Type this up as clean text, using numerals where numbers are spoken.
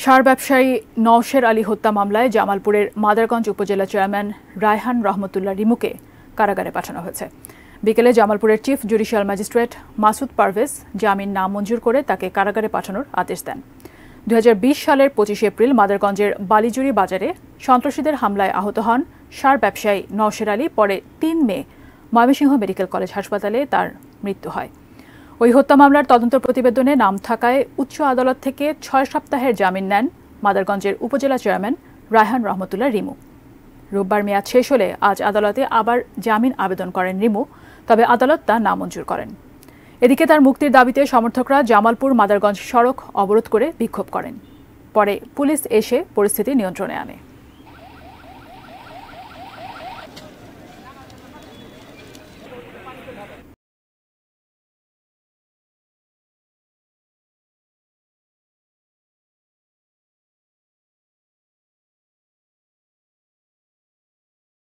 সার ব্যবসায়ী নওশের আলী হত্যা মামলায় জামালপুরের মাদারগঞ্জ উপজেলা চেয়ারম্যান রায়হান রহমতুল্লাহ রিমুকে কারাগারে পাঠানো হয়েছে। বিকেলে জামালপুরের chief judicial magistrate Masud Parvez জামিন নামঞ্জুর করে তাকে কারাগারে পাঠানোর আদেশ দেন। 2020 সালের 25 এপ্রিল মাদারগঞ্জের বালিজুরি বাজারে সন্ত্রাসীদের হামলায় আহত হন সার ব্যবসায়ী নওশের আলী। পরে 3 মে ময়মনসিংহ মেডিকেল কলেজ হাসপাতালে তার মৃত্যু হয়। ওই হত্যা মামলার তদন্ত প্রতিবেদনে নাম থাকায় উচ্চ আদালত থেকে 6 সপ্তাহের জামিন নেন মাদারগঞ্জের উপজেলা চেয়ারম্যান রায়হান রহমতুল্লাহ রিমু। রোববার মেয়াদ শেষ হলে আজ আদালতে আবার জামিন আবেদন করেন রিমু, তবে আদালত তা নামঞ্জুর করেন। এদিকে তার মুক্তির দাবিতে সমর্থকরা জামালপুর মাদারগঞ্জ সড়ক অবরোধ করে বিক্ষোভ করেন। পরে পুলিশ এসে পরিস্থিতি নিয়ন্ত্রণে আনে।